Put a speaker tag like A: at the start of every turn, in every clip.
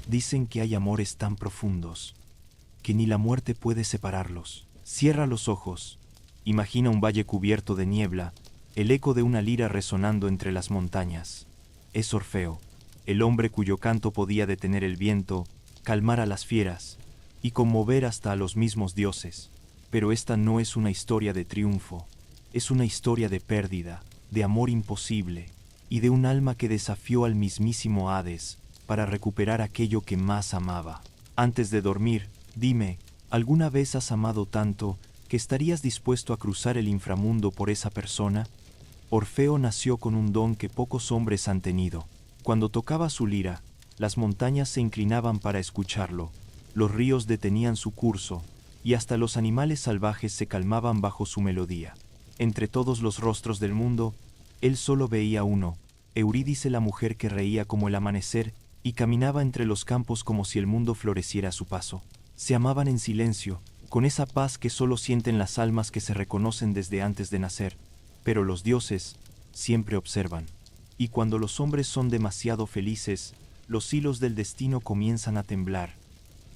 A: Dicen que hay amores tan profundos que ni la muerte puede separarlos. Cierra los ojos. Imagina un valle cubierto de niebla, el eco de una lira resonando entre las montañas. Es Orfeo, el hombre cuyo canto podía detener el viento, calmar a las fieras y conmover hasta a los mismos dioses. Pero esta no es una historia de triunfo, es una historia de pérdida, de amor imposible y de un alma que desafió al mismísimo Hades para recuperar aquello que más amaba. Antes de dormir, dime, ¿alguna vez has amado tanto que estarías dispuesto a cruzar el inframundo por esa persona? Orfeo nació con un don que pocos hombres han tenido. Cuando tocaba su lira, las montañas se inclinaban para escucharlo, los ríos detenían su curso, y hasta los animales salvajes se calmaban bajo su melodía. Entre todos los rostros del mundo, él solo veía uno, Eurídice, la mujer que reía como el amanecer y caminaba entre los campos como si el mundo floreciera a su paso. Se amaban en silencio, con esa paz que solo sienten las almas que se reconocen desde antes de nacer, pero los dioses siempre observan. Y cuando los hombres son demasiado felices, los hilos del destino comienzan a temblar.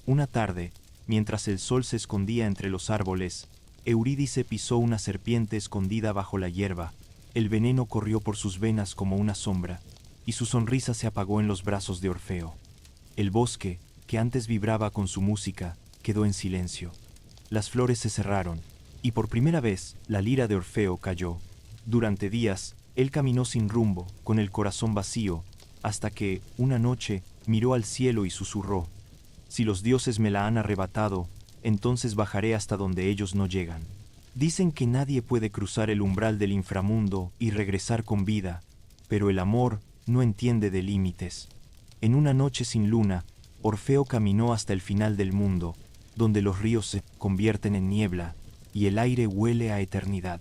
A: Una tarde, mientras el sol se escondía entre los árboles, Eurídice pisó una serpiente escondida bajo la hierba. El veneno corrió por sus venas como una sombra, y su sonrisa se apagó en los brazos de Orfeo. El bosque, que antes vibraba con su música, quedó en silencio. Las flores se cerraron, y por primera vez la lira de Orfeo cayó. Durante días, él caminó sin rumbo, con el corazón vacío, hasta que, una noche, miró al cielo y susurró: «Si los dioses me la han arrebatado, entonces bajaré hasta donde ellos no llegan». Dicen que nadie puede cruzar el umbral del inframundo y regresar con vida, pero el amor no entiende de límites. En una noche sin luna, Orfeo caminó hasta el final del mundo, donde los ríos se convierten en niebla y el aire huele a eternidad.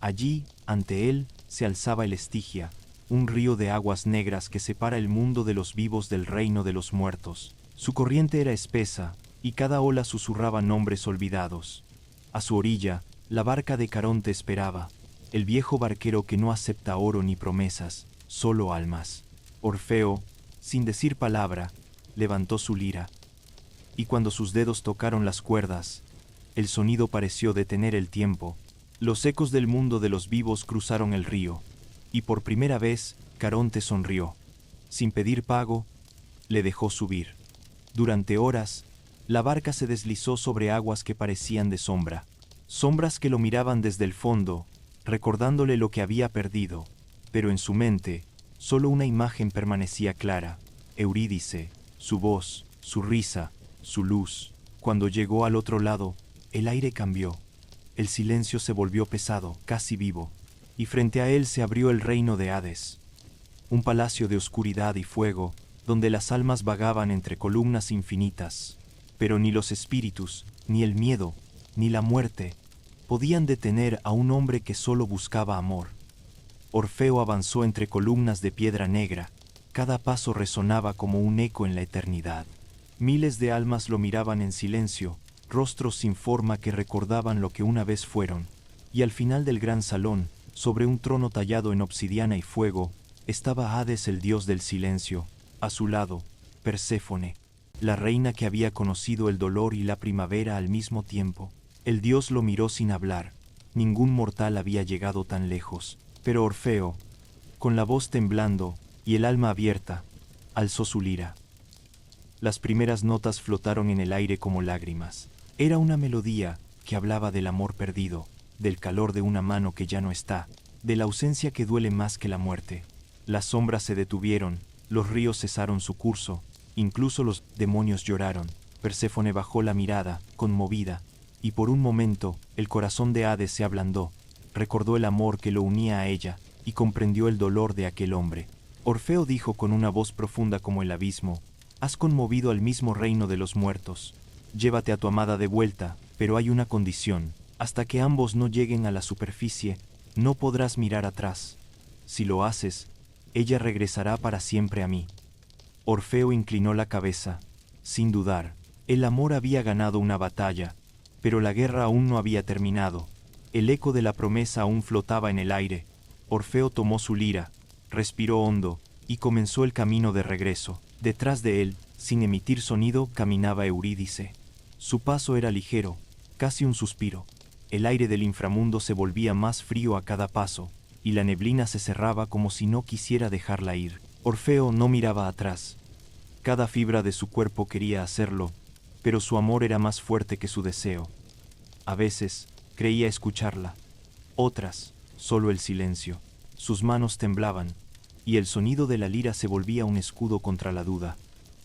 A: Allí, ante él, se alzaba el Estigia, un río de aguas negras que separa el mundo de los vivos del reino de los muertos. Su corriente era espesa, y cada ola susurraba nombres olvidados. A su orilla, la barca de Caronte esperaba, el viejo barquero que no acepta oro ni promesas, solo almas. Orfeo, sin decir palabra, levantó su lira, y cuando sus dedos tocaron las cuerdas, el sonido pareció detener el tiempo. Los ecos del mundo de los vivos cruzaron el río, y por primera vez Caronte sonrió. Sin pedir pago, le dejó subir. Durante horas, la barca se deslizó sobre aguas que parecían de sombra, sombras que lo miraban desde el fondo, recordándole lo que había perdido, pero en su mente, solo una imagen permanecía clara: Eurídice, su voz, su risa, su luz. Cuando llegó al otro lado, el aire cambió. El silencio se volvió pesado, casi vivo, y frente a él se abrió el reino de Hades, un palacio de oscuridad y fuego, donde las almas vagaban entre columnas infinitas. Pero ni los espíritus, ni el miedo, ni la muerte podían detener a un hombre que solo buscaba amor. Orfeo avanzó entre columnas de piedra negra. Cada paso resonaba como un eco en la eternidad. Miles de almas lo miraban en silencio, rostros sin forma que recordaban lo que una vez fueron. Y al final del gran salón, sobre un trono tallado en obsidiana y fuego, estaba Hades, el dios del silencio. A su lado, Perséfone, la reina que había conocido el dolor y la primavera al mismo tiempo. El dios lo miró sin hablar. Ningún mortal había llegado tan lejos. Pero Orfeo, con la voz temblando y el alma abierta, alzó su lira. Las primeras notas flotaron en el aire como lágrimas. Era una melodía que hablaba del amor perdido, del calor de una mano que ya no está, de la ausencia que duele más que la muerte. Las sombras se detuvieron, los ríos cesaron su curso, incluso los demonios lloraron. Perséfone bajó la mirada, conmovida, y por un momento el corazón de Hades se ablandó. Recordó el amor que lo unía a ella y comprendió el dolor de aquel hombre. Orfeo dijo con una voz profunda como el abismo: «Has conmovido al mismo reino de los muertos. Llévate a tu amada de vuelta, pero hay una condición. Hasta que ambos no lleguen a la superficie, no podrás mirar atrás. Si lo haces, ella regresará para siempre a mí». Orfeo inclinó la cabeza, sin dudar. El amor había ganado una batalla, pero la guerra aún no había terminado. El eco de la promesa aún flotaba en el aire. Orfeo tomó su lira, respiró hondo y comenzó el camino de regreso. Detrás de él Sin emitir sonido caminaba Eurídice. Su paso era ligero, casi un suspiro. El aire del inframundo se volvía más frío a cada paso, y la neblina se cerraba como si no quisiera dejarla ir. Orfeo no miraba atrás. Cada fibra de su cuerpo quería hacerlo, pero su amor era más fuerte que su deseo. A veces creía escucharla, otras solo el silencio. Sus manos temblaban, y el sonido de la lira se volvía un escudo contra la duda.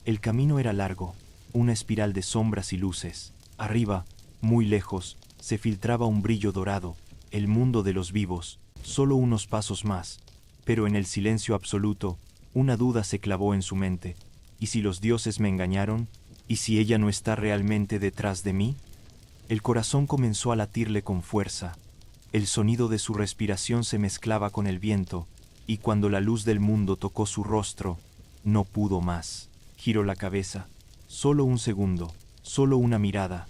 A: El camino era largo, una espiral de sombras y luces. Arriba, muy lejos, se filtraba un brillo dorado, el mundo de los vivos, solo unos pasos más. Pero en el silencio absoluto, una duda se clavó en su mente. ¿Y si los dioses me engañaron? ¿Y si ella no está realmente detrás de mí? El corazón comenzó a latirle con fuerza. El sonido de su respiración se mezclaba con el viento, y cuando la luz del mundo tocó su rostro, no pudo más. Giró la cabeza. Solo un segundo, solo una mirada.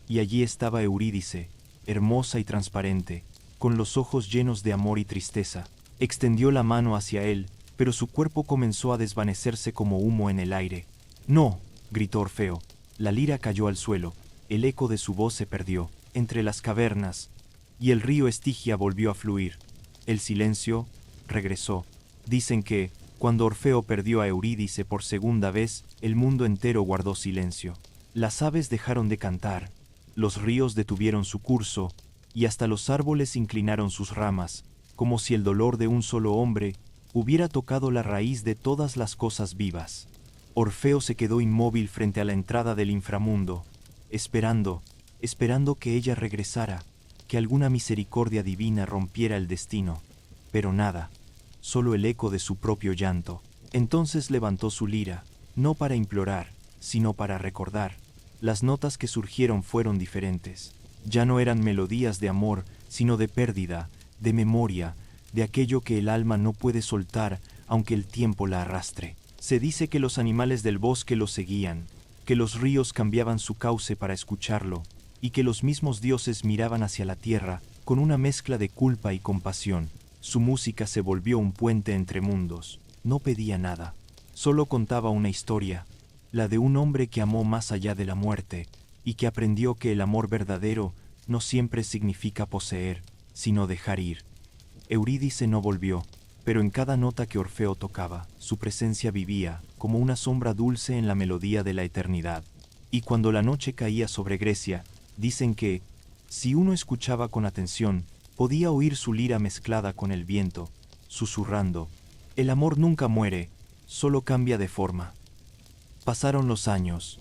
A: Y allí estaba Eurídice, hermosa y transparente, con los ojos llenos de amor y tristeza. Extendió la mano hacia él, pero su cuerpo comenzó a desvanecerse como humo en el aire. ¡No!, gritó Orfeo. La lira cayó al suelo, el eco de su voz se perdió, entre las cavernas, y el río Estigia volvió a fluir. El silencio regresó. Dicen que, cuando Orfeo perdió a Eurídice por segunda vez, el mundo entero guardó silencio. Las aves dejaron de cantar, los ríos detuvieron su curso, y hasta los árboles inclinaron sus ramas, como si el dolor de un solo hombre hubiera tocado la raíz de todas las cosas vivas. Orfeo se quedó inmóvil frente a la entrada del inframundo, esperando que ella regresara, que alguna misericordia divina rompiera el destino. Pero nada, solo el eco de su propio llanto. Entonces levantó su lira, no para implorar, sino para recordar. Las notas que surgieron fueron diferentes. Ya no eran melodías de amor, sino de pérdida, de memoria, de aquello que el alma no puede soltar aunque el tiempo la arrastre. Se dice que los animales del bosque lo seguían, que los ríos cambiaban su cauce para escucharlo, y que los mismos dioses miraban hacia la tierra con una mezcla de culpa y compasión. Su música se volvió un puente entre mundos. No pedía nada, solo contaba una historia, la de un hombre que amó más allá de la muerte, y que aprendió que el amor verdadero no siempre significa poseer, sino dejar ir. Eurídice no volvió, pero en cada nota que Orfeo tocaba, su presencia vivía, como una sombra dulce en la melodía de la eternidad. Y cuando la noche caía sobre Grecia, dicen que, si uno escuchaba con atención, podía oír su lira mezclada con el viento, susurrando: el amor nunca muere, solo cambia de forma. Pasaron los años.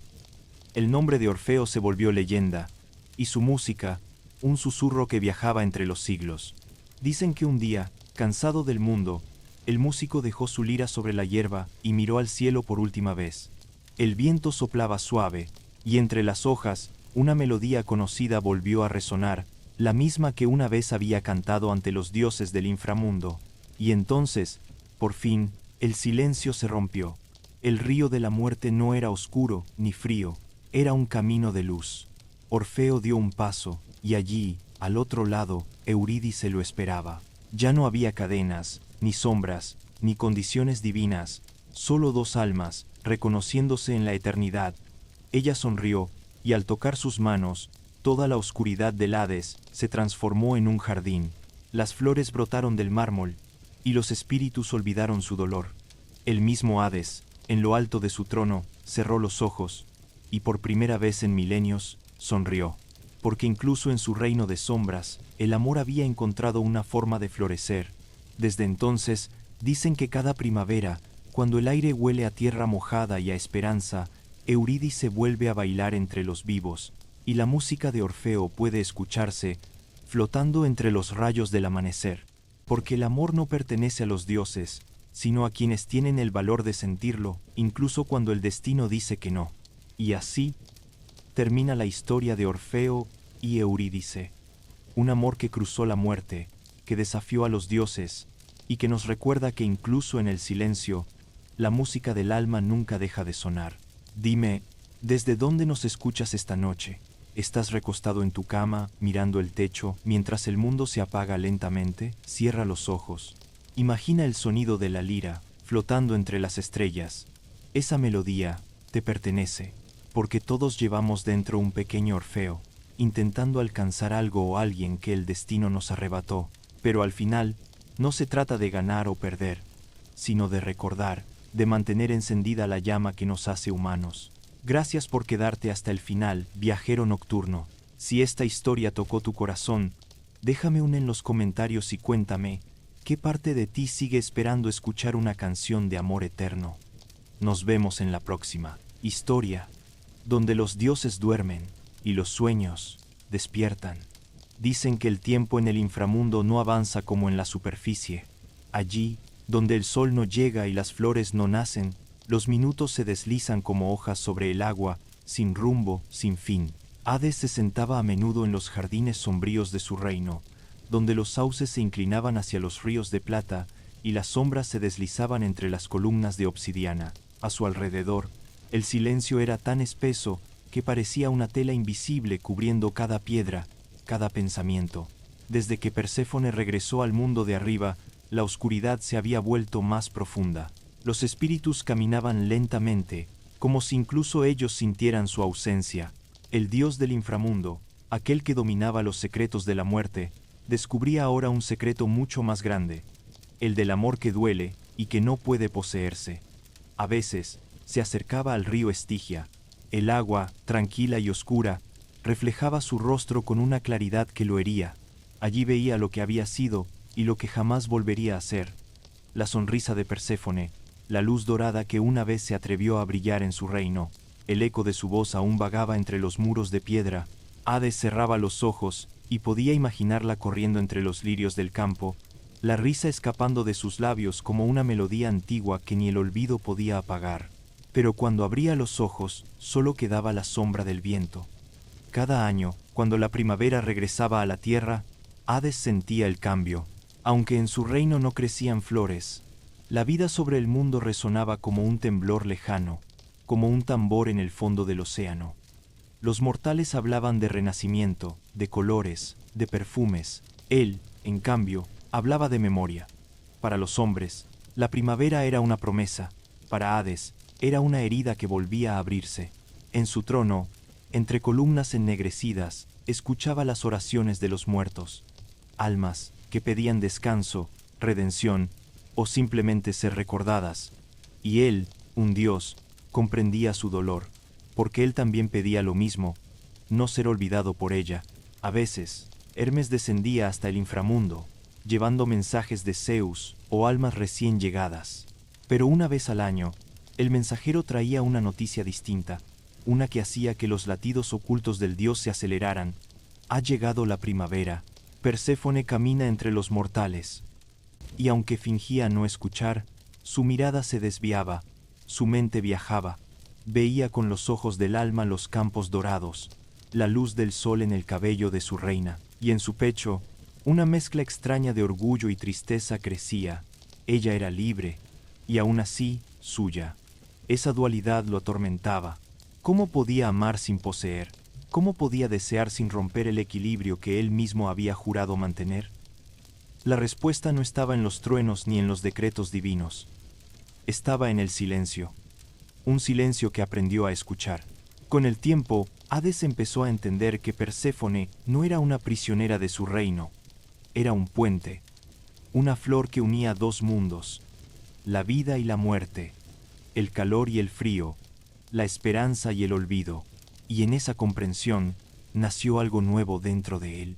A: El nombre de Orfeo se volvió leyenda, y su música, un susurro que viajaba entre los siglos. Dicen que un día, cansado del mundo, el músico dejó su lira sobre la hierba y miró al cielo por última vez. El viento soplaba suave, y entre las hojas, una melodía conocida volvió a resonar, la misma que una vez había cantado ante los dioses del inframundo. Y entonces, por fin, el silencio se rompió. El río de la muerte no era oscuro ni frío, era un camino de luz. Orfeo dio un paso, y allí, al otro lado, Eurídice lo esperaba. Ya no había cadenas, ni sombras, ni condiciones divinas, solo dos almas, reconociéndose en la eternidad. Ella sonrió, y al tocar sus manos, toda la oscuridad del Hades se transformó en un jardín. Las flores brotaron del mármol, y los espíritus olvidaron su dolor. El mismo Hades, en lo alto de su trono, cerró los ojos, y por primera vez en milenios, sonrió. Porque incluso en su reino de sombras, el amor había encontrado una forma de florecer. Desde entonces, dicen que cada primavera, cuando el aire huele a tierra mojada y a esperanza, Eurídice vuelve a bailar entre los vivos, y la música de Orfeo puede escucharse, flotando entre los rayos del amanecer. Porque el amor no pertenece a los dioses, sino a quienes tienen el valor de sentirlo, incluso cuando el destino dice que no. Y así termina la historia de Orfeo y Eurídice. Un amor que cruzó la muerte, que desafió a los dioses, y que nos recuerda que incluso en el silencio, la música del alma nunca deja de sonar. Dime, ¿desde dónde nos escuchas esta noche? ¿Estás recostado en tu cama, mirando el techo, mientras el mundo se apaga lentamente? Cierra los ojos. Imagina el sonido de la lira, flotando entre las estrellas. Esa melodía, te pertenece, porque todos llevamos dentro un pequeño Orfeo, intentando alcanzar algo o alguien que el destino nos arrebató, pero al final, no se trata de ganar o perder, sino de recordar, de mantener encendida la llama que nos hace humanos. Gracias por quedarte hasta el final, viajero nocturno. Si esta historia tocó tu corazón, déjame un en los comentarios y cuéntame, ¿qué parte de ti sigue esperando escuchar una canción de amor eterno? Nos vemos en la próxima historia, donde los dioses duermen y los sueños despiertan. Dicen que el tiempo en el inframundo no avanza como en la superficie. Allí, donde el sol no llega y las flores no nacen, los minutos se deslizan como hojas sobre el agua, sin rumbo, sin fin. Hades se sentaba a menudo en los jardines sombríos de su reino, donde los sauces se inclinaban hacia los ríos de plata y las sombras se deslizaban entre las columnas de obsidiana. A su alrededor, el silencio era tan espeso que parecía una tela invisible cubriendo cada piedra, cada pensamiento. Desde que Perséfone regresó al mundo de arriba, la oscuridad se había vuelto más profunda. Los espíritus caminaban lentamente, como si incluso ellos sintieran su ausencia. El dios del inframundo, aquel que dominaba los secretos de la muerte, descubría ahora un secreto mucho más grande, el del amor que duele y que no puede poseerse. A veces, se acercaba al río Estigia. El agua, tranquila y oscura, reflejaba su rostro con una claridad que lo hería. Allí veía lo que había sido y lo que jamás volvería a ser. La sonrisa de Perséfone, la luz dorada que una vez se atrevió a brillar en su reino. El eco de su voz aún vagaba entre los muros de piedra. Hades cerraba los ojos y podía imaginarla corriendo entre los lirios del campo, la risa escapando de sus labios como una melodía antigua que ni el olvido podía apagar. Pero cuando abría los ojos, solo quedaba la sombra del viento. Cada año, cuando la primavera regresaba a la tierra, Hades sentía el cambio. Aunque en su reino no crecían flores, la vida sobre el mundo resonaba como un temblor lejano, como un tambor en el fondo del océano. Los mortales hablaban de renacimiento, de colores, de perfumes. Él, en cambio, hablaba de memoria. Para los hombres, la primavera era una promesa. Para Hades, era una herida que volvía a abrirse. En su trono, entre columnas ennegrecidas, escuchaba las oraciones de los muertos. Almas que pedían descanso, redención, o simplemente ser recordadas. Y él, un dios, comprendía su dolor, porque él también pedía lo mismo, no ser olvidado por ella. A veces, Hermes descendía hasta el inframundo, llevando mensajes de Zeus o almas recién llegadas. Pero una vez al año, el mensajero traía una noticia distinta, una que hacía que los latidos ocultos del dios se aceleraran. Ha llegado la primavera. Perséfone camina entre los mortales. Y aunque fingía no escuchar, su mirada se desviaba, su mente viajaba. Veía con los ojos del alma los campos dorados, la luz del sol en el cabello de su reina, y en su pecho, una mezcla extraña de orgullo y tristeza crecía. Ella era libre, y aún así, suya. Esa dualidad lo atormentaba. ¿Cómo podía amar sin poseer? ¿Cómo podía desear sin romper el equilibrio que él mismo había jurado mantener? La respuesta no estaba en los truenos ni en los decretos divinos. Estaba en el silencio. Un silencio que aprendió a escuchar. Con el tiempo, Hades empezó a entender que Perséfone no era una prisionera de su reino. Era un puente, una flor que unía dos mundos, la vida y la muerte, el calor y el frío, la esperanza y el olvido. Y en esa comprensión nació algo nuevo dentro de él.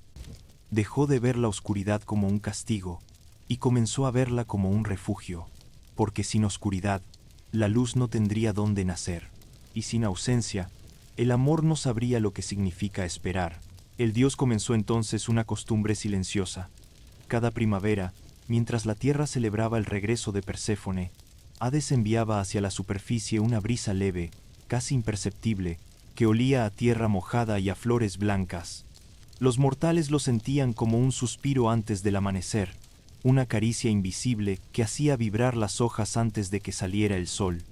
A: Dejó de ver la oscuridad como un castigo y comenzó a verla como un refugio, porque sin oscuridad, la luz no tendría dónde nacer, y sin ausencia, el amor no sabría lo que significa esperar. El dios comenzó entonces una costumbre silenciosa. Cada primavera, mientras la tierra celebraba el regreso de Perséfone, Hades enviaba hacia la superficie una brisa leve, casi imperceptible, que olía a tierra mojada y a flores blancas. Los mortales lo sentían como un suspiro antes del amanecer, una caricia invisible que hacía vibrar las hojas antes de que saliera el sol.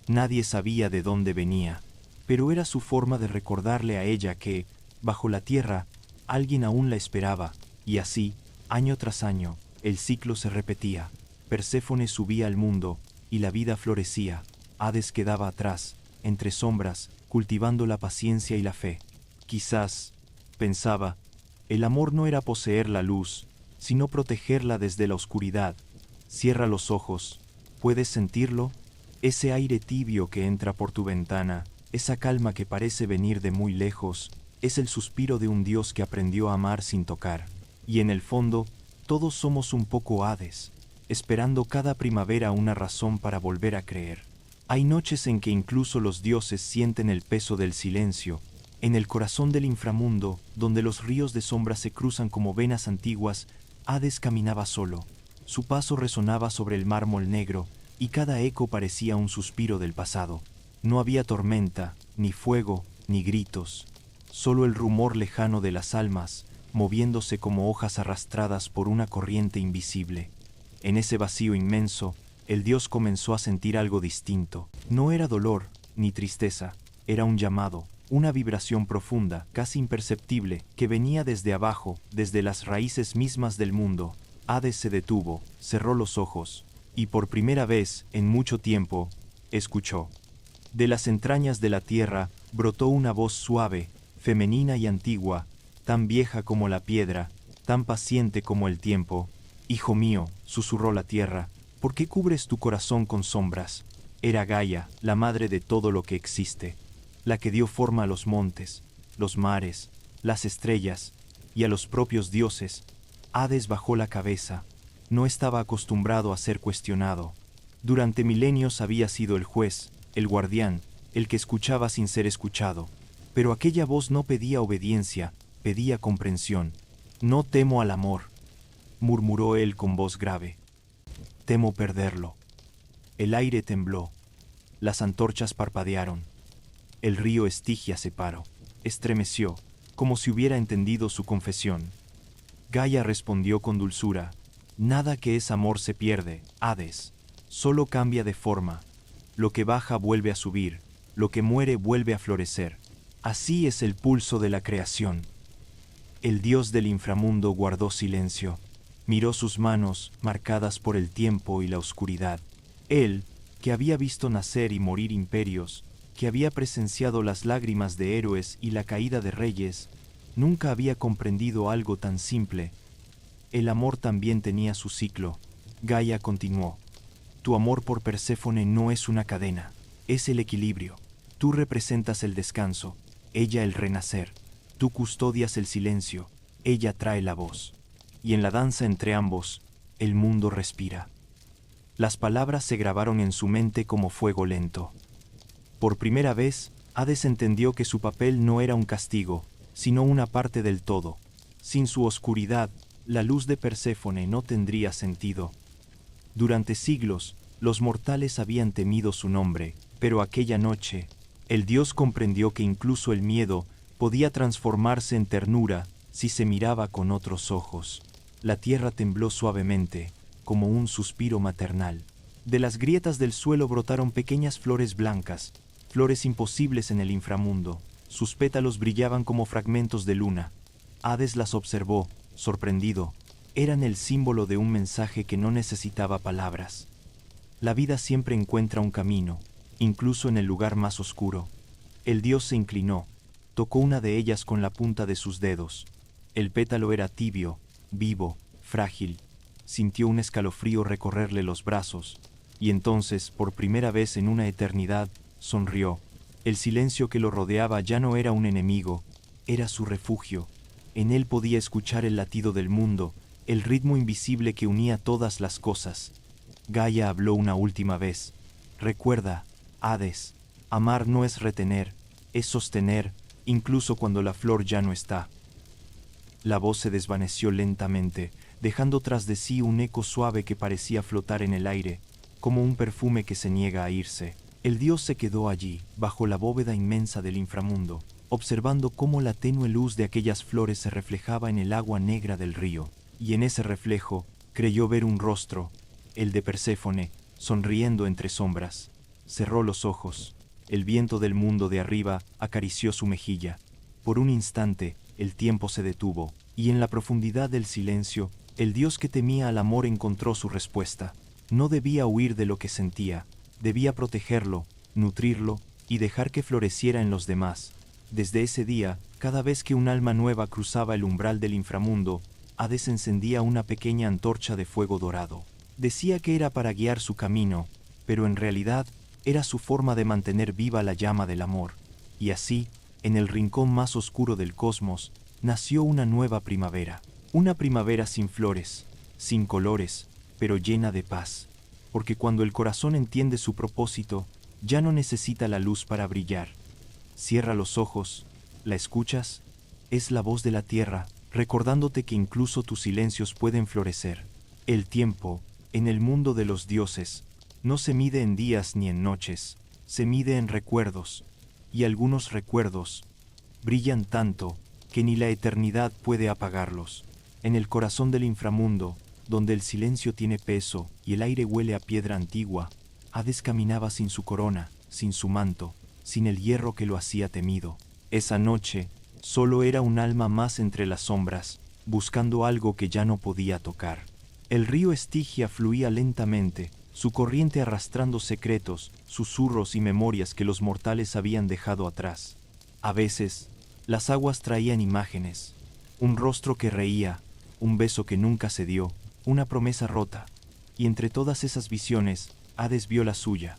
A: Nadie sabía de dónde venía, pero era su forma de recordarle a ella que, bajo la tierra, alguien aún la esperaba, y así, año tras año, el ciclo se repetía. Perséfone subía al mundo, y la vida florecía. Hades quedaba atrás, entre sombras, cultivando la paciencia y la fe. Quizás, pensaba, el amor no era poseer la luz, sino protegerla desde la oscuridad. Cierra los ojos. ¿Puedes sentirlo? Ese aire tibio que entra por tu ventana, esa calma que parece venir de muy lejos, es el suspiro de un Dios que aprendió a amar sin tocar. Y en el fondo, todos somos un poco Hades, esperando cada primavera una razón para volver a creer. Hay noches en que incluso los dioses sienten el peso del silencio. En el corazón del inframundo, donde los ríos de sombra se cruzan como venas antiguas, Hades caminaba solo. Su paso resonaba sobre el mármol negro, y cada eco parecía un suspiro del pasado. No había tormenta, ni fuego, ni gritos, solo el rumor lejano de las almas, moviéndose como hojas arrastradas por una corriente invisible. En ese vacío inmenso, el dios comenzó a sentir algo distinto. No era dolor, ni tristeza, era un llamado, una vibración profunda, casi imperceptible, que venía desde abajo, desde las raíces mismas del mundo. Hades se detuvo, cerró los ojos, y por primera vez, en mucho tiempo, escuchó. De las entrañas de la tierra brotó una voz suave, femenina y antigua, tan vieja como la piedra, tan paciente como el tiempo. «Hijo mío», susurró la tierra, «¿por qué cubres tu corazón con sombras?» Era Gaia, la madre de todo lo que existe, la que dio forma a los montes, los mares, las estrellas y a los propios dioses. Hades bajó la cabeza. No estaba acostumbrado a ser cuestionado. Durante milenios había sido el juez, el guardián, el que escuchaba sin ser escuchado. Pero aquella voz no pedía obediencia, pedía comprensión. «No temo al amor», murmuró él con voz grave. «Temo perderlo». El aire tembló. Las antorchas parpadearon. El río Estigia se paró. Estremeció, como si hubiera entendido su confesión. Gaia respondió con dulzura. «Nada que es amor se pierde, Hades. Solo cambia de forma. Lo que baja vuelve a subir, lo que muere vuelve a florecer. Así es el pulso de la creación». El dios del inframundo guardó silencio. Miró sus manos, marcadas por el tiempo y la oscuridad. Él, que había visto nacer y morir imperios, que había presenciado las lágrimas de héroes y la caída de reyes, nunca había comprendido algo tan simple. El amor también tenía su ciclo. Gaia continuó. «Tu amor por Perséfone no es una cadena, es el equilibrio. Tú representas el descanso, ella el renacer. Tú custodias el silencio, ella trae la voz. Y en la danza entre ambos, el mundo respira». Las palabras se grabaron en su mente como fuego lento. Por primera vez, Hades entendió que su papel no era un castigo, sino una parte del todo. Sin su oscuridad, la luz de Perséfone no tendría sentido. Durante siglos, los mortales habían temido su nombre, pero aquella noche, el dios comprendió que incluso el miedo podía transformarse en ternura si se miraba con otros ojos. La tierra tembló suavemente, como un suspiro maternal. De las grietas del suelo brotaron pequeñas flores blancas, flores imposibles en el inframundo. Sus pétalos brillaban como fragmentos de luna. Hades las observó, sorprendido. Eran el símbolo de un mensaje que no necesitaba palabras. La vida siempre encuentra un camino, incluso en el lugar más oscuro. El dios se inclinó, tocó una de ellas con la punta de sus dedos. El pétalo era tibio, vivo, frágil. Sintió un escalofrío recorrerle los brazos, y entonces, por primera vez en una eternidad, sonrió. El silencio que lo rodeaba ya no era un enemigo, era su refugio. En él podía escuchar el latido del mundo, el ritmo invisible que unía todas las cosas. Gaia habló una última vez. «Recuerda, Hades, amar no es retener, es sostener, incluso cuando la flor ya no está». La voz se desvaneció lentamente, dejando tras de sí un eco suave que parecía flotar en el aire, como un perfume que se niega a irse. El dios se quedó allí, bajo la bóveda inmensa del inframundo, observando cómo la tenue luz de aquellas flores se reflejaba en el agua negra del río, y en ese reflejo creyó ver un rostro, el de Perséfone, sonriendo entre sombras. Cerró los ojos. El viento del mundo de arriba acarició su mejilla. Por un instante, el tiempo se detuvo, y en la profundidad del silencio, el dios que temía al amor encontró su respuesta. No debía huir de lo que sentía, debía protegerlo, nutrirlo, y dejar que floreciera en los demás. Desde ese día, cada vez que un alma nueva cruzaba el umbral del inframundo, Hades encendía una pequeña antorcha de fuego dorado. Decía que era para guiar su camino, pero en realidad era su forma de mantener viva la llama del amor. Y así, en el rincón más oscuro del cosmos, nació una nueva primavera. Una primavera sin flores, sin colores, pero llena de paz. Porque cuando el corazón entiende su propósito, ya no necesita la luz para brillar. Cierra los ojos, ¿la escuchas? Es la voz de la tierra, recordándote que incluso tus silencios pueden florecer. El tiempo, en el mundo de los dioses, no se mide en días ni en noches, se mide en recuerdos, y algunos recuerdos brillan tanto que ni la eternidad puede apagarlos. En el corazón del inframundo, donde el silencio tiene peso y el aire huele a piedra antigua, Hades caminaba sin su corona, sin su manto, sin el hierro que lo hacía temido. Esa noche, solo era un alma más entre las sombras, buscando algo que ya no podía tocar. El río Estigia fluía lentamente, su corriente arrastrando secretos, susurros y memorias que los mortales habían dejado atrás. A veces, las aguas traían imágenes, un rostro que reía, un beso que nunca se dio, una promesa rota, y entre todas esas visiones, Hades vio la suya.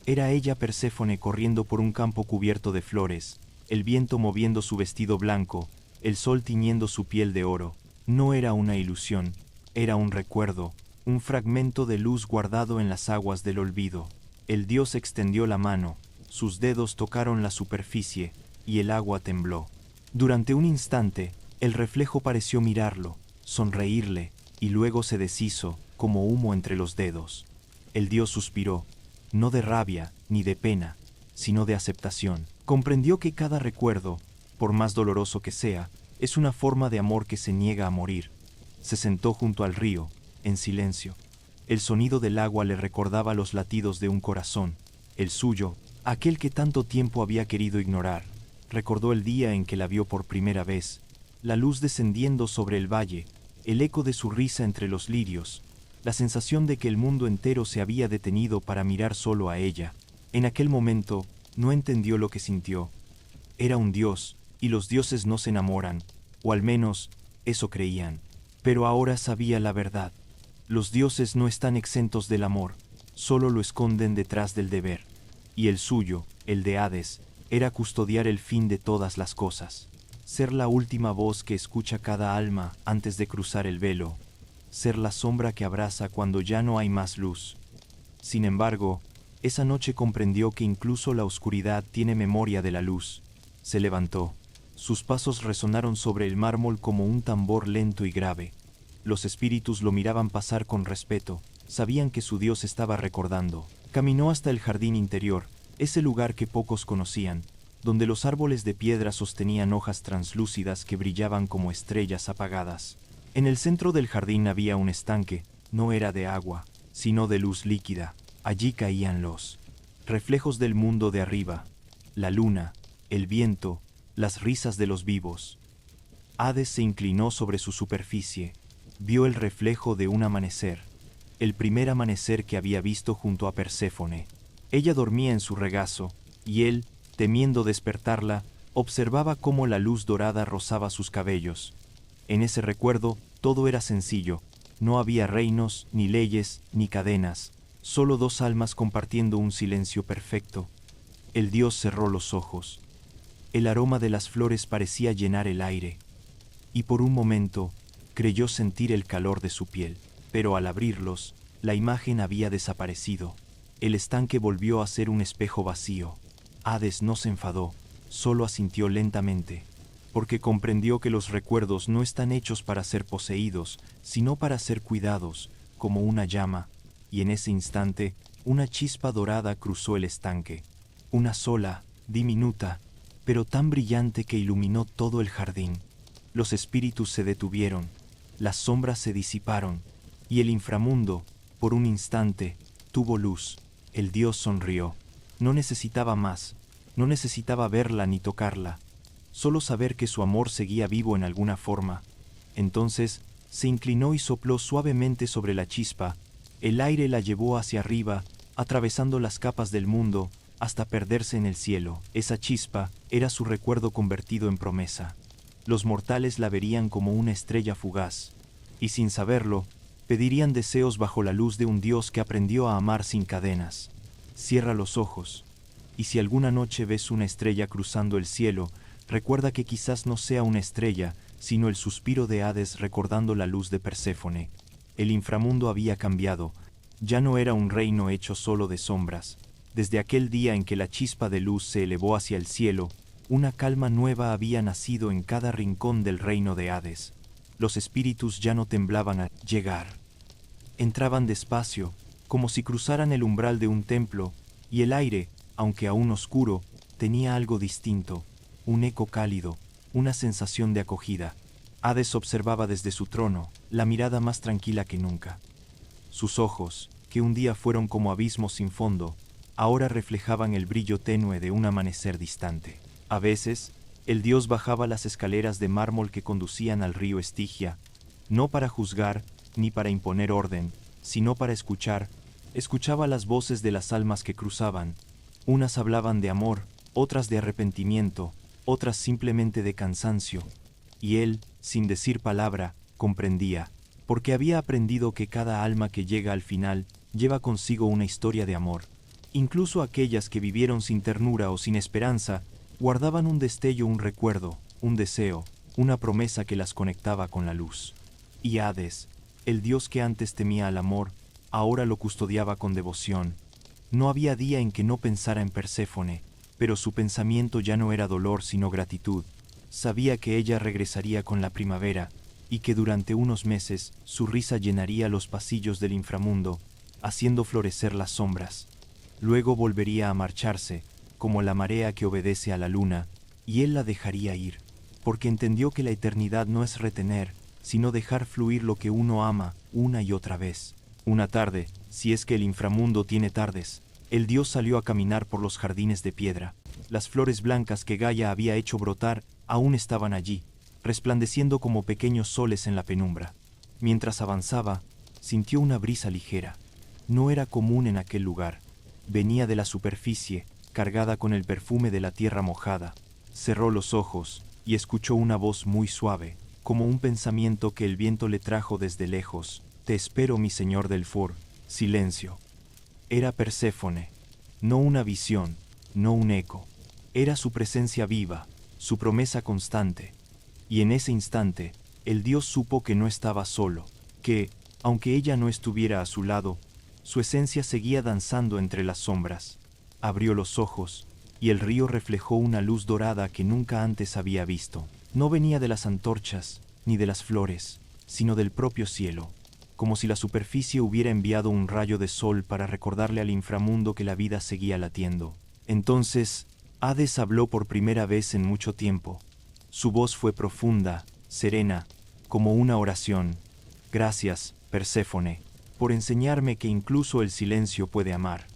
A: Era ella Perséfone corriendo por un campo cubierto de flores, el viento moviendo su vestido blanco, el sol tiñendo su piel de oro. No era una ilusión, era un recuerdo, un fragmento de luz guardado en las aguas del olvido. El dios extendió la mano, sus dedos tocaron la superficie, y el agua tembló. Durante un instante, el reflejo pareció mirarlo, sonreírle, y luego se deshizo, como humo entre los dedos. El dios suspiró, no de rabia ni de pena, sino de aceptación. Comprendió que cada recuerdo, por más doloroso que sea, es una forma de amor que se niega a morir. Se sentó junto al río, en silencio. El sonido del agua le recordaba los latidos de un corazón, el suyo, aquel que tanto tiempo había querido ignorar. Recordó el día en que la vio por primera vez, la luz descendiendo sobre el valle, el eco de su risa entre los lirios, la sensación de que el mundo entero se había detenido para mirar solo a ella. En aquel momento, no entendió lo que sintió. Era un dios, y los dioses no se enamoran, o al menos, eso creían. Pero ahora sabía la verdad. Los dioses no están exentos del amor, solo lo esconden detrás del deber. Y el suyo, el de Hades, era custodiar el fin de todas las cosas. Ser la última voz que escucha cada alma antes de cruzar el velo. Ser la sombra que abraza cuando ya no hay más luz. Sin embargo, esa noche comprendió que incluso la oscuridad tiene memoria de la luz. Se levantó. Sus pasos resonaron sobre el mármol como un tambor lento y grave. Los espíritus lo miraban pasar con respeto, sabían que su dios estaba recordando. Caminó hasta el jardín interior, ese lugar que pocos conocían, donde los árboles de piedra sostenían hojas translúcidas que brillaban como estrellas apagadas. En el centro del jardín había un estanque, no era de agua, sino de luz líquida. Allí caían los reflejos del mundo de arriba, la luna, el viento, las risas de los vivos. Hades se inclinó sobre su superficie, vio el reflejo de un amanecer, el primer amanecer que había visto junto a Perséfone. Ella dormía en su regazo, y él, temiendo despertarla, observaba cómo la luz dorada rozaba sus cabellos. En ese recuerdo, todo era sencillo, no había reinos, ni leyes, ni cadenas, solo dos almas compartiendo un silencio perfecto. El dios cerró los ojos. El aroma de las flores parecía llenar el aire, y por un momento creyó sentir el calor de su piel, pero al abrirlos, la imagen había desaparecido. El estanque volvió a ser un espejo vacío. Hades no se enfadó, solo asintió lentamente, porque comprendió que los recuerdos no están hechos para ser poseídos, sino para ser cuidados, como una llama, y en ese instante, una chispa dorada cruzó el estanque, una sola, diminuta, pero tan brillante que iluminó todo el jardín. Los espíritus se detuvieron, las sombras se disiparon, y el inframundo, por un instante, tuvo luz. El dios sonrió. No necesitaba más, no necesitaba verla ni tocarla, solo saber que su amor seguía vivo en alguna forma. Entonces, se inclinó y sopló suavemente sobre la chispa. El aire la llevó hacia arriba, atravesando las capas del mundo, hasta perderse en el cielo. Esa chispa era su recuerdo convertido en promesa. Los mortales la verían como una estrella fugaz, y sin saberlo, pedirían deseos bajo la luz de un Dios que aprendió a amar sin cadenas. Cierra los ojos, y si alguna noche ves una estrella cruzando el cielo, recuerda que quizás no sea una estrella, sino el suspiro de Hades recordando la luz de Perséfone. El inframundo había cambiado, ya no era un reino hecho solo de sombras. Desde aquel día en que la chispa de luz se elevó hacia el cielo, una calma nueva había nacido en cada rincón del reino de Hades. Los espíritus ya no temblaban al llegar. Entraban despacio, como si cruzaran el umbral de un templo, y el aire, aunque aún oscuro, tenía algo distinto, un eco cálido, una sensación de acogida. Hades observaba desde su trono, la mirada más tranquila que nunca. Sus ojos, que un día fueron como abismos sin fondo, ahora reflejaban el brillo tenue de un amanecer distante. A veces, el dios bajaba las escaleras de mármol que conducían al río Estigia, no para juzgar ni para imponer orden, sino para escuchar. Escuchaba las voces de las almas que cruzaban. Unas hablaban de amor, otras de arrepentimiento, otras simplemente de cansancio. Y él, sin decir palabra, comprendía, porque había aprendido que cada alma que llega al final lleva consigo una historia de amor. Incluso aquellas que vivieron sin ternura o sin esperanza, guardaban un destello, un recuerdo, un deseo, una promesa que las conectaba con la luz. Y Hades, el dios que antes temía al amor, ahora lo custodiaba con devoción. No había día en que no pensara en Perséfone, pero su pensamiento ya no era dolor sino gratitud. Sabía que ella regresaría con la primavera, y que durante unos meses su risa llenaría los pasillos del inframundo, haciendo florecer las sombras. Luego volvería a marcharse, como la marea que obedece a la luna, y él la dejaría ir, porque entendió que la eternidad no es retener, sino dejar fluir lo que uno ama una y otra vez. Una tarde, si es que el inframundo tiene tardes, el dios salió a caminar por los jardines de piedra. Las flores blancas que Gaia había hecho brotar aún estaban allí, resplandeciendo como pequeños soles en la penumbra. Mientras avanzaba, sintió una brisa ligera. No era común en aquel lugar. Venía de la superficie, cargada con el perfume de la tierra mojada. Cerró los ojos y escuchó una voz muy suave, como un pensamiento que el viento le trajo desde lejos. «Te espero, mi señor Delfor». Silencio. Era Perséfone. No una visión, no un eco. Era su presencia viva, su promesa constante. Y en ese instante, el dios supo que no estaba solo, que, aunque ella no estuviera a su lado, su esencia seguía danzando entre las sombras. Abrió los ojos, y el río reflejó una luz dorada que nunca antes había visto. No venía de las antorchas, ni de las flores, sino del propio cielo, como si la superficie hubiera enviado un rayo de sol para recordarle al inframundo que la vida seguía latiendo. Entonces, Hades habló por primera vez en mucho tiempo. Su voz fue profunda, serena, como una oración. «Gracias, Perséfone, por enseñarme que incluso el silencio puede amar».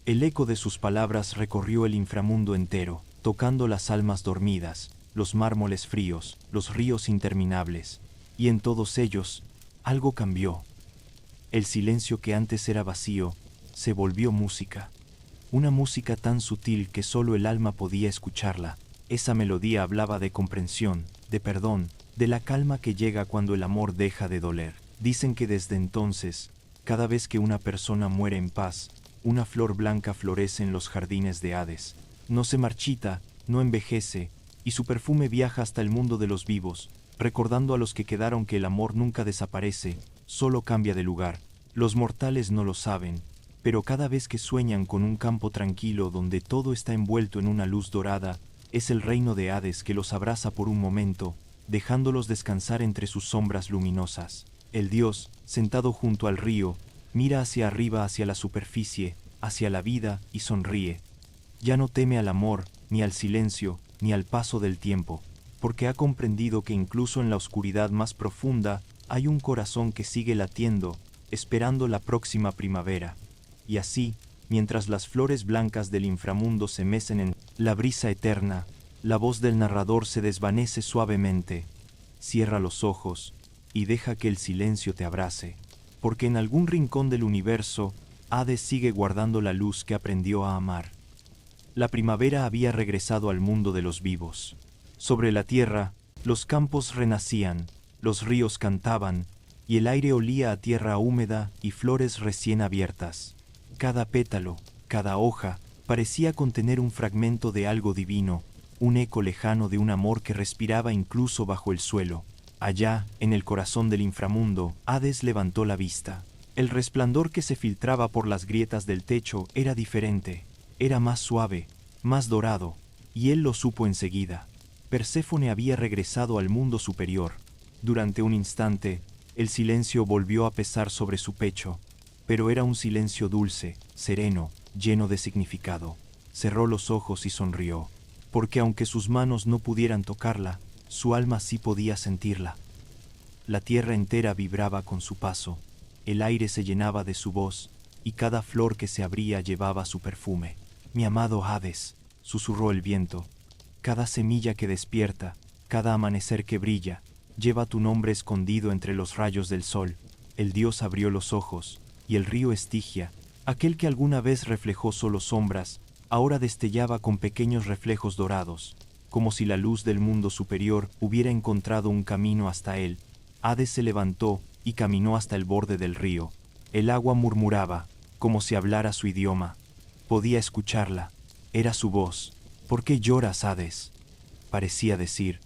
A: El eco de sus palabras recorrió el inframundo entero, tocando las almas dormidas, los mármoles fríos, los ríos interminables, y en todos ellos, algo cambió. El silencio que antes era vacío, se volvió música. Una música tan sutil que solo el alma podía escucharla. Esa melodía hablaba de comprensión, de perdón, de la calma que llega cuando el amor deja de doler. Dicen que desde entonces, cada vez que una persona muere en paz, una flor blanca florece en los jardines de Hades. No se marchita, no envejece, y su perfume viaja hasta el mundo de los vivos, recordando a los que quedaron que el amor nunca desaparece, solo cambia de lugar. Los mortales no lo saben, pero cada vez que sueñan con un campo tranquilo donde todo está envuelto en una luz dorada, es el reino de Hades que los abraza por un momento, dejándolos descansar entre sus sombras luminosas. El dios, sentado junto al río, mira hacia arriba, hacia la superficie, hacia la vida, y sonríe. Ya no teme al amor, ni al silencio, ni al paso del tiempo, porque ha comprendido que incluso en la oscuridad más profunda hay un corazón que sigue latiendo, esperando la próxima primavera. Y así, mientras las flores blancas del inframundo se mecen en la brisa eterna, la voz del narrador se desvanece suavemente. Cierra los ojos y deja que el silencio te abrace, porque en algún rincón del universo, Hades sigue guardando la luz que aprendió a amar. La primavera había regresado al mundo de los vivos. Sobre la tierra, los campos renacían, los ríos cantaban, y el aire olía a tierra húmeda y flores recién abiertas. Cada pétalo, cada hoja, parecía contener un fragmento de algo divino, un eco lejano de un amor que respiraba incluso bajo el suelo. Allá, en el corazón del inframundo, Hades levantó la vista. El resplandor que se filtraba por las grietas del techo era diferente, era más suave, más dorado, y él lo supo enseguida. Perséfone había regresado al mundo superior. Durante un instante, el silencio volvió a pesar sobre su pecho, pero era un silencio dulce, sereno, lleno de significado. Cerró los ojos y sonrió, porque aunque sus manos no pudieran tocarla, su alma sí podía sentirla. La tierra entera vibraba con su paso, el aire se llenaba de su voz, y cada flor que se abría llevaba su perfume. «Mi amado Hades», susurró el viento, «cada semilla que despierta, cada amanecer que brilla, lleva tu nombre escondido entre los rayos del sol». El dios abrió los ojos, y el río Estigia, aquel que alguna vez reflejó solo sombras, ahora destellaba con pequeños reflejos dorados, como si la luz del mundo superior hubiera encontrado un camino hasta él. Hades se levantó y caminó hasta el borde del río. El agua murmuraba, como si hablara su idioma. Podía escucharla. Era su voz. «¿Por qué lloras, Hades?». Parecía decir.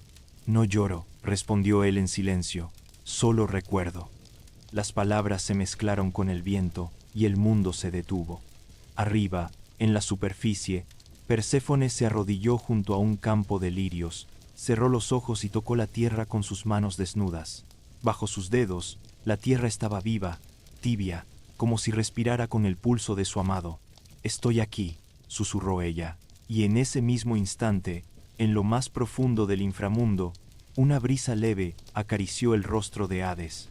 A: «No lloro», respondió él en silencio. «Solo recuerdo». Las palabras se mezclaron con el viento y el mundo se detuvo. Arriba, en la superficie, Perséfone se arrodilló junto a un campo de lirios, cerró los ojos y tocó la tierra con sus manos desnudas. Bajo sus dedos, la tierra estaba viva, tibia, como si respirara con el pulso de su amado. «Estoy aquí», susurró ella, y en ese mismo instante, en lo más profundo del inframundo, una brisa leve acarició el rostro de Hades.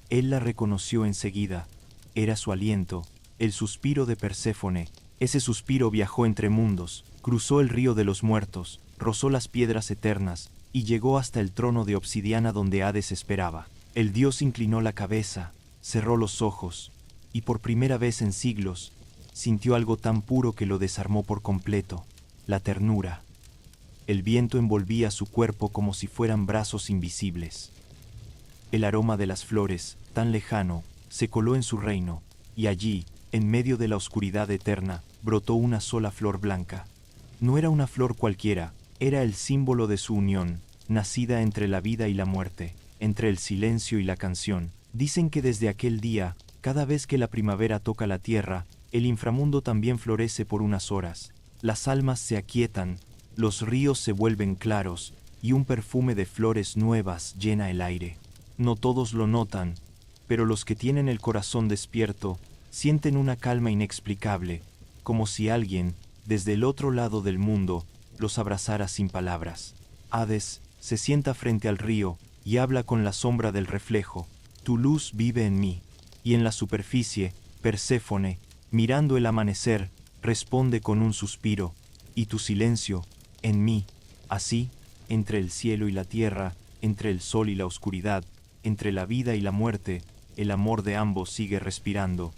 A: Él la reconoció enseguida. Era su aliento, el suspiro de Perséfone. Ese suspiro viajó entre mundos, cruzó el río de los muertos, rozó las piedras eternas, y llegó hasta el trono de obsidiana donde Hades esperaba. El dios inclinó la cabeza, cerró los ojos, y por primera vez en siglos, sintió algo tan puro que lo desarmó por completo: la ternura. El viento envolvía su cuerpo como si fueran brazos invisibles. El aroma de las flores, tan lejano, se coló en su reino, y allí, en medio de la oscuridad eterna, brotó una sola flor blanca. No era una flor cualquiera, era el símbolo de su unión, nacida entre la vida y la muerte, entre el silencio y la canción. Dicen que desde aquel día, cada vez que la primavera toca la tierra, el inframundo también florece por unas horas. Las almas se aquietan, los ríos se vuelven claros, y un perfume de flores nuevas llena el aire. No todos lo notan, pero los que tienen el corazón despierto sienten una calma inexplicable, como si alguien, desde el otro lado del mundo, los abrazara sin palabras. Hades se sienta frente al río y habla con la sombra del reflejo. «Tu luz vive en mí». Y en la superficie, Perséfone, mirando el amanecer, responde con un suspiro: «Y tu silencio, en mí». Así, entre el cielo y la tierra, entre el sol y la oscuridad, entre la vida y la muerte, el amor de ambos sigue respirando.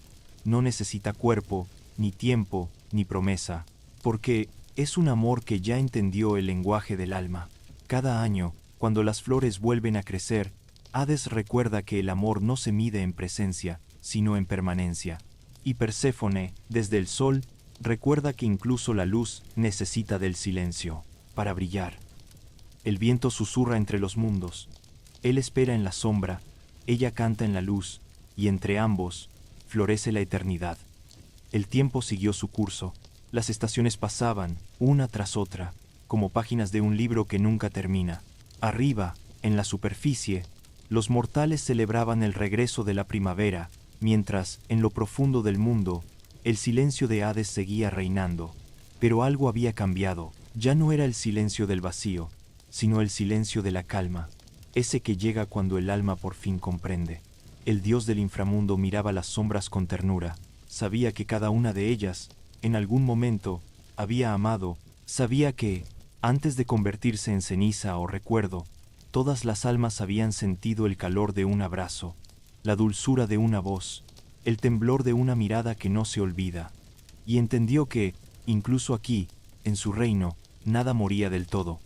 A: No necesita cuerpo, ni tiempo, ni promesa, porque es un amor que ya entendió el lenguaje del alma. Cada año, cuando las flores vuelven a crecer, Hades recuerda que el amor no se mide en presencia, sino en permanencia. Y Perséfone, desde el sol, recuerda que incluso la luz necesita del silencio para brillar. El viento susurra entre los mundos. Él espera en la sombra, ella canta en la luz, y entre ambos florece la eternidad. El tiempo siguió su curso. Las estaciones pasaban, una tras otra, como páginas de un libro que nunca termina. Arriba, en la superficie, los mortales celebraban el regreso de la primavera, mientras, en lo profundo del mundo, el silencio de Hades seguía reinando. Pero algo había cambiado. Ya no era el silencio del vacío, sino el silencio de la calma, ese que llega cuando el alma por fin comprende. El dios del inframundo miraba las sombras con ternura. Sabía que cada una de ellas, en algún momento, había amado. Sabía que, antes de convertirse en ceniza o recuerdo, todas las almas habían sentido el calor de un abrazo, la dulzura de una voz, el temblor de una mirada que no se olvida. Y entendió que, incluso aquí, en su reino, nada moría del todo.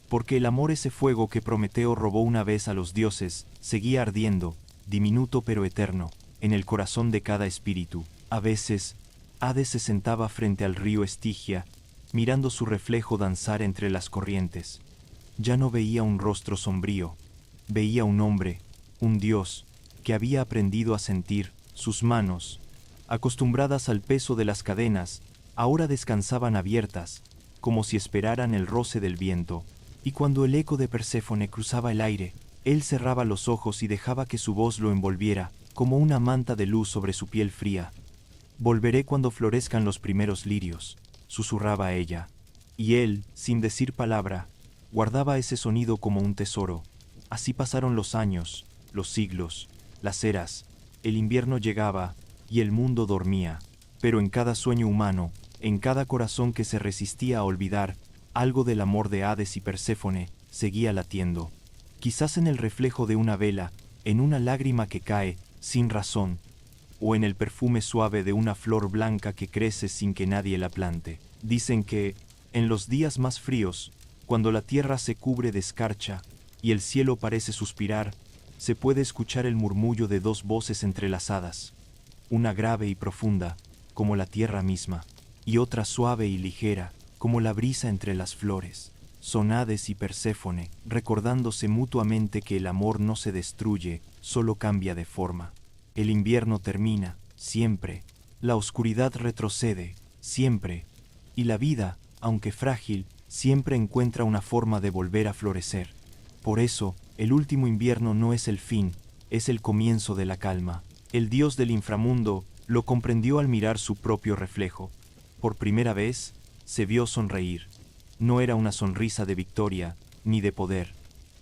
A: Porque el amor, ese fuego que Prometeo robó una vez a los dioses, seguía ardiendo, diminuto pero eterno, en el corazón de cada espíritu. A veces, Hades se sentaba frente al río Estigia, mirando su reflejo danzar entre las corrientes. Ya no veía un rostro sombrío, veía un hombre, un dios, que había aprendido a sentir. Sus manos, acostumbradas al peso de las cadenas, ahora descansaban abiertas, como si esperaran el roce del viento. Y cuando el eco de Perséfone cruzaba el aire, él cerraba los ojos y dejaba que su voz lo envolviera, como una manta de luz sobre su piel fría. «Volveré cuando florezcan los primeros lirios», susurraba ella. Y él, sin decir palabra, guardaba ese sonido como un tesoro. Así pasaron los años, los siglos, las eras. El invierno llegaba, y el mundo dormía. Pero en cada sueño humano, en cada corazón que se resistía a olvidar, algo del amor de Hades y Perséfone seguía latiendo. Quizás en el reflejo de una vela, en una lágrima que cae, sin razón, o en el perfume suave de una flor blanca que crece sin que nadie la plante. Dicen que, en los días más fríos, cuando la tierra se cubre de escarcha y el cielo parece suspirar, se puede escuchar el murmullo de dos voces entrelazadas, una grave y profunda, como la tierra misma, y otra suave y ligera, como la brisa entre las flores. Son Hades y Perséfone, recordándose mutuamente que el amor no se destruye, solo cambia de forma. El invierno termina, siempre, la oscuridad retrocede, siempre, y la vida, aunque frágil, siempre encuentra una forma de volver a florecer. Por eso, el último invierno no es el fin, es el comienzo de la calma. El dios del inframundo lo comprendió al mirar su propio reflejo. Por primera vez, se vio sonreír. No era una sonrisa de victoria, ni de poder.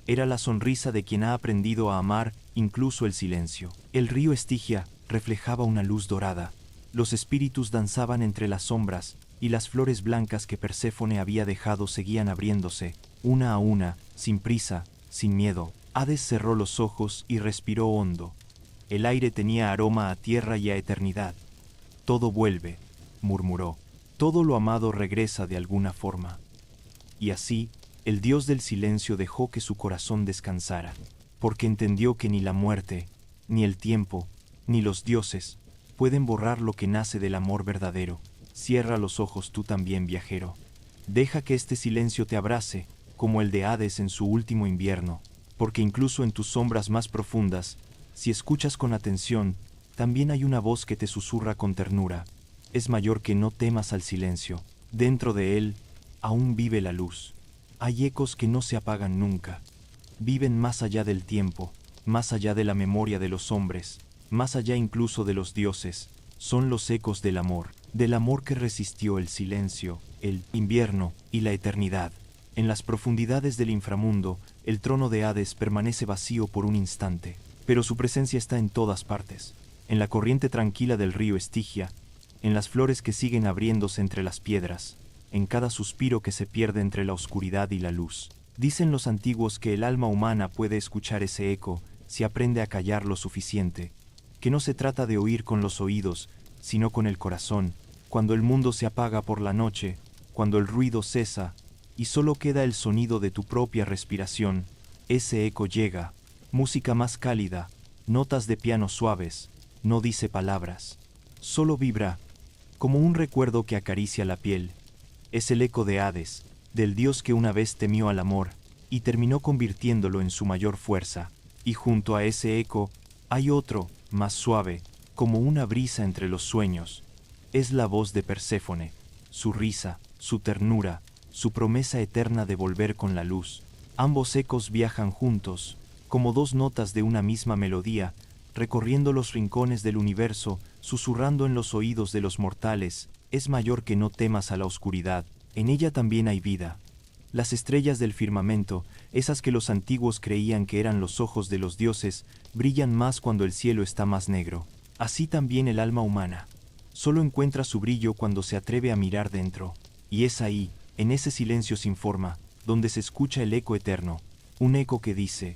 A: Era la sonrisa de quien ha aprendido a amar incluso el silencio. El río Estigia reflejaba una luz dorada. Los espíritus danzaban entre las sombras, y las flores blancas que Perséfone había dejado seguían abriéndose, una a una, sin prisa, sin miedo. Hades cerró los ojos y respiró hondo. El aire tenía aroma a tierra y a eternidad. «Todo vuelve», murmuró. «Todo lo amado regresa de alguna forma». Y así, el dios del silencio dejó que su corazón descansara, porque entendió que ni la muerte, ni el tiempo, ni los dioses pueden borrar lo que nace del amor verdadero. Cierra los ojos tú también, viajero. Deja que este silencio te abrace, como el de Hades en su último invierno, porque incluso en tus sombras más profundas, si escuchas con atención, también hay una voz que te susurra con ternura. Es mayor que no temas al silencio. Dentro de él, aún vive la luz. Hay ecos que no se apagan nunca. Viven más allá del tiempo, más allá de la memoria de los hombres, más allá incluso de los dioses. Son los ecos del amor que resistió el silencio, el invierno y la eternidad. En las profundidades del inframundo, el trono de Hades permanece vacío por un instante, pero su presencia está en todas partes, en la corriente tranquila del río Estigia, en las flores que siguen abriéndose entre las piedras, en cada suspiro que se pierde entre la oscuridad y la luz. Dicen los antiguos que el alma humana puede escuchar ese eco si aprende a callar lo suficiente, que no se trata de oír con los oídos, sino con el corazón. Cuando el mundo se apaga por la noche, cuando el ruido cesa y solo queda el sonido de tu propia respiración, ese eco llega, música más cálida, notas de piano suaves, no dice palabras, solo vibra, como un recuerdo que acaricia la piel. Es el eco de Hades, del dios que una vez temió al amor y terminó convirtiéndolo en su mayor fuerza. Y junto a ese eco hay otro, más suave, como una brisa entre los sueños. Es la voz de Perséfone, su risa, su ternura, su promesa eterna de volver con la luz. Ambos ecos viajan juntos, como dos notas de una misma melodía, recorriendo los rincones del universo, susurrando en los oídos de los mortales. Es mayor que no temas a la oscuridad, en ella también hay vida. Las estrellas del firmamento, esas que los antiguos creían que eran los ojos de los dioses, brillan más cuando el cielo está más negro. Así también el alma humana. Solo encuentra su brillo cuando se atreve a mirar dentro. Y es ahí, en ese silencio sin forma, donde se escucha el eco eterno. Un eco que dice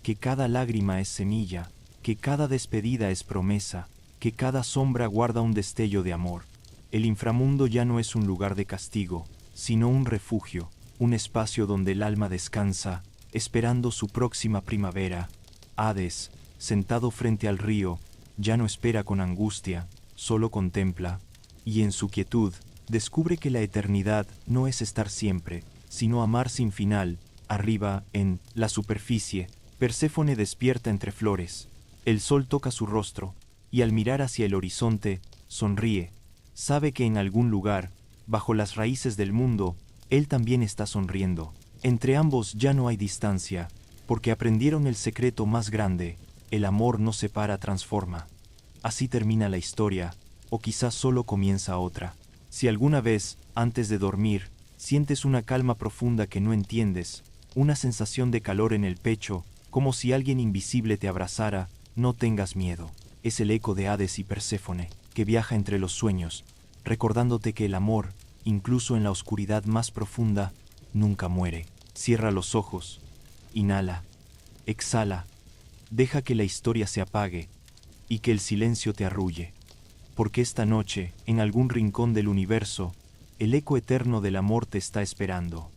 A: que cada lágrima es semilla, que cada despedida es promesa, que cada sombra guarda un destello de amor. El inframundo ya no es un lugar de castigo, sino un refugio, un espacio donde el alma descansa, esperando su próxima primavera. Hades, sentado frente al río, ya no espera con angustia, solo contempla, y en su quietud, descubre que la eternidad no es estar siempre, sino amar sin final. Arriba, en la superficie, Perséfone despierta entre flores. El sol toca su rostro, y al mirar hacia el horizonte, sonríe. Sabe que en algún lugar, bajo las raíces del mundo, él también está sonriendo. Entre ambos ya no hay distancia, porque aprendieron el secreto más grande: el amor no separa, transforma. Así termina la historia, o quizás solo comienza otra. Si alguna vez, antes de dormir, sientes una calma profunda que no entiendes, una sensación de calor en el pecho, como si alguien invisible te abrazara, no tengas miedo. Es el eco de Hades y Perséfone, que viaja entre los sueños, recordándote que el amor, incluso en la oscuridad más profunda, nunca muere. Cierra los ojos, inhala, exhala, deja que la historia se apague y que el silencio te arrulle. Porque esta noche, en algún rincón del universo, el eco eterno del amor te está esperando.